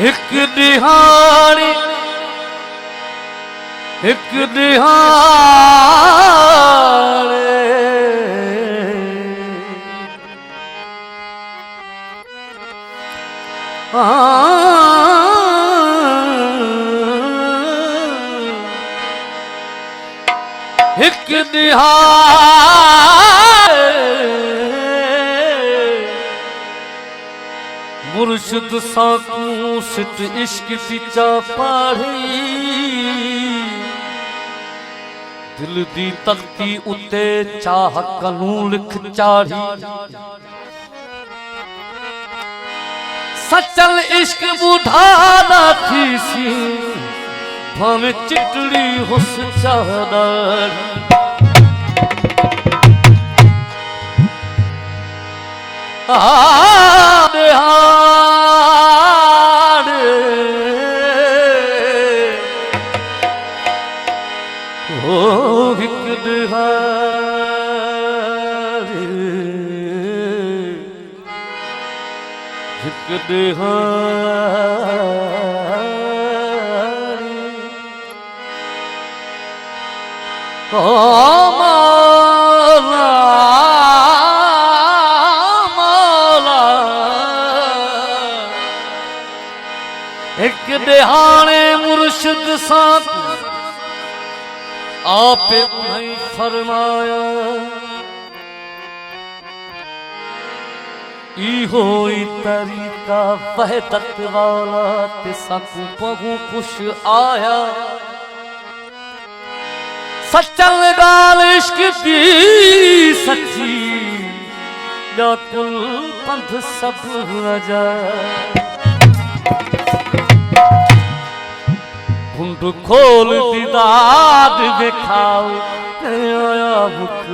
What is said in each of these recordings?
एक दिहाड़ी एक दिहाड़े एक दिहाड़े मुर्शिद साकू सिट इश्क पिचा पाढ़ी दिल दी तख्ती उते चाह कनू लिख चाढ़ी सचल इश्क बुढ़ाना थी सी भावे चिटड़ी हुस चाहदारी एक दिहाड़े मुर्शिद साकू आपे उन्हें फरमाया इहो ही तरीका वहदत वाला ते साकू बहु खुश आया सचल गाल इश्क की सच्ची कुल पंथ सब रजा घुंड खोल दीदार दिखाओ आया मुख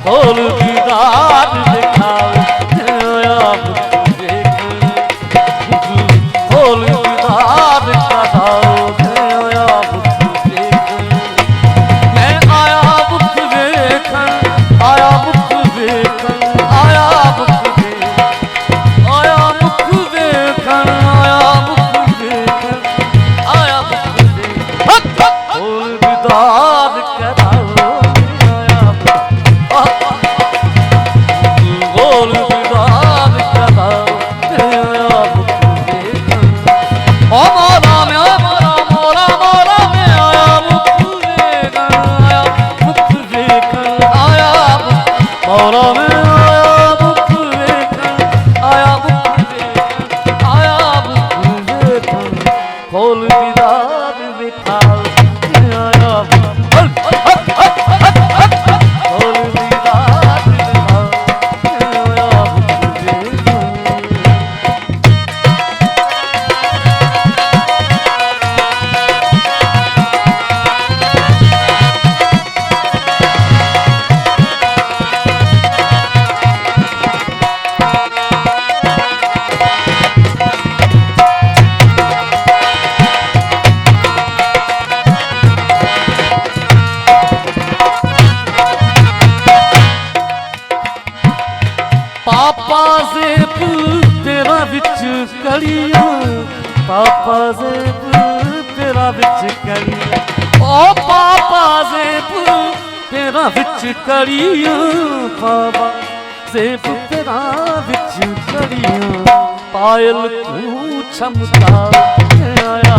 खोल दीदार दिखाओ आया मुख खोल दीदार दिखाओ आया मुख मैं आया मुख देखन आया मुख देखन आया मुख आया मुख देखन आया मुख आया खोल दीदार कराओ खोल दीदार कराओ ओ मौला में मौला मौला मौला में आया मुख देखन आया मुख देखन आया मौला में आया मुख देखन आया मुख देखन आया मुख देखन खोल दीदार दिखाओ आया खोल दीदार दिखाओ आया मुख देखन पापा ज़ेब तेरा विच कलिया पापा ज़ेब तेरा विच कलिया ओ पापा ज़ेब तेरा विच कलिया पापा ज़ेब तेरा विच कलिया पायल तू चमका आया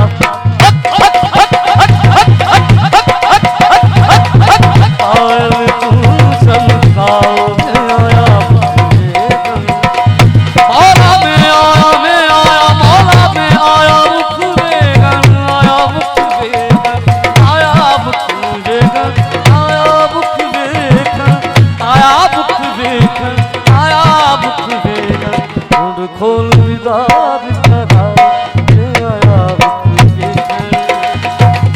पायल तू चमकाओ खोल दीदार कराओ आया मुख देखन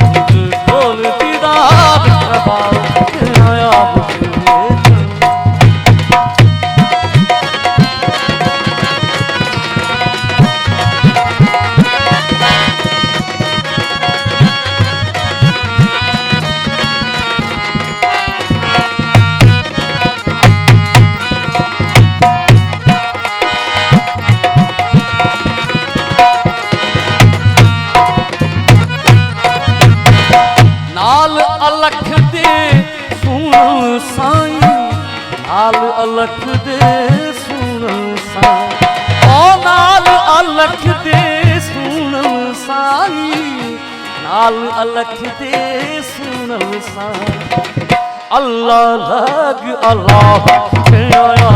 नाल अलख दे सुन साईं, नाल अलख दे सुन साईं, ओ नाल अलख दे सुन साईं, नाल अलख दे सुन साईं। अल्लाह लग अल्लाह के आया,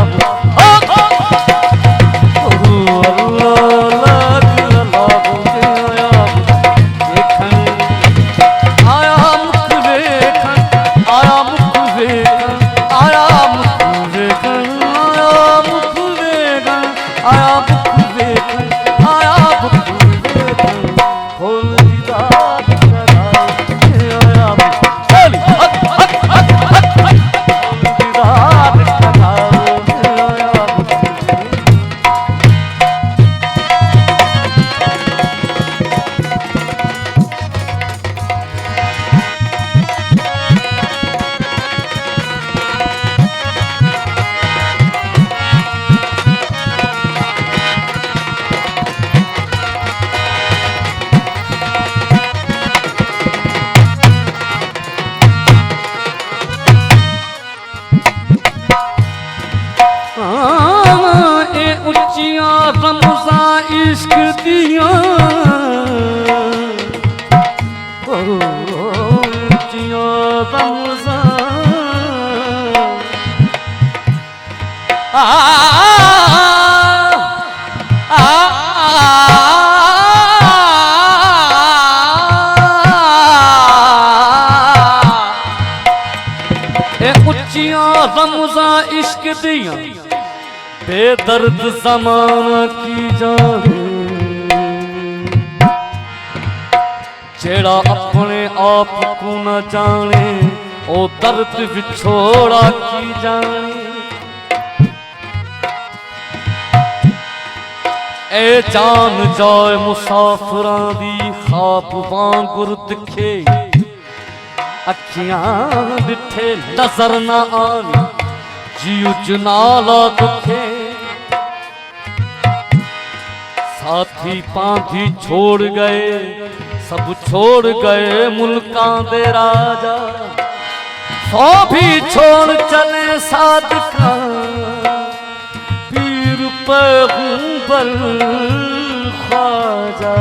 रमज़ा इश्क दिया, ऊंचिया रमज़ा ऊंचिया रमज़ा इश्क दिया, बेदर्द ज़माना की जाने, जेड़ा अपने आप को न जाने ओ दर्द विछोड़ा की जाने। ए जान जाए मुसाफिरां दी ख्वाब वांगुर दिखे, अखियां दिठे नजर न आनी, जीव जनाला दुखे। साथी पांधी छोड़ गए, सब छोड़ गए मुल्कां दे राजा, सौ भी छोड़ चले सादका, पीर पैगंबर ख्वाजा।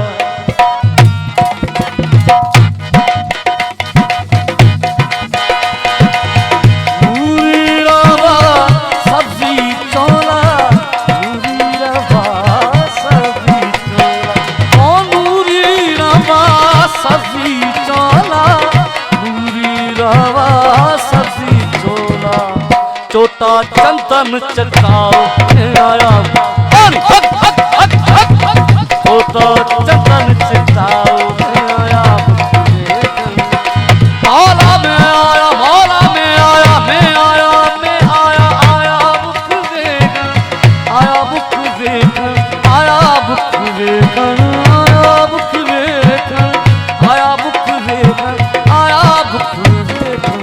चोटा चंदन चटाओ आया, चोटा चंदन चटाओ आया, मौला में आया, मौला में आया, मैं आया, मैं आया, आया बुक वेगन, आया बुक वेगन, आया बुक वेगन, आया बुक वेगन, आया बुक वेगन, आया बुक वेगन।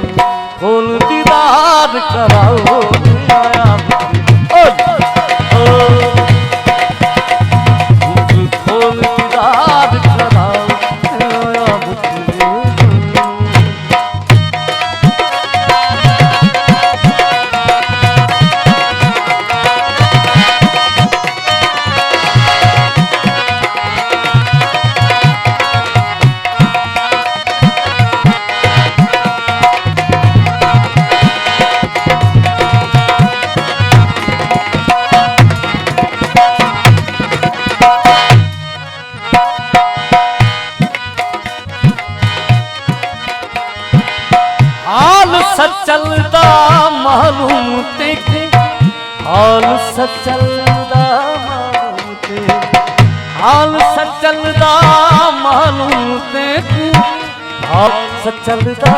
खोल दीदार कराओ आया, खोल दीदार कराओ आया बुक वेगन। हाल सचलदा मालूम तेको, हाल सचलदा मालूम तेको, हाल सचलदा मालूम तेको, हाल सचलदा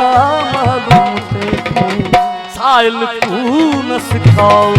मालूम तेको। साइल तू न सिखाओ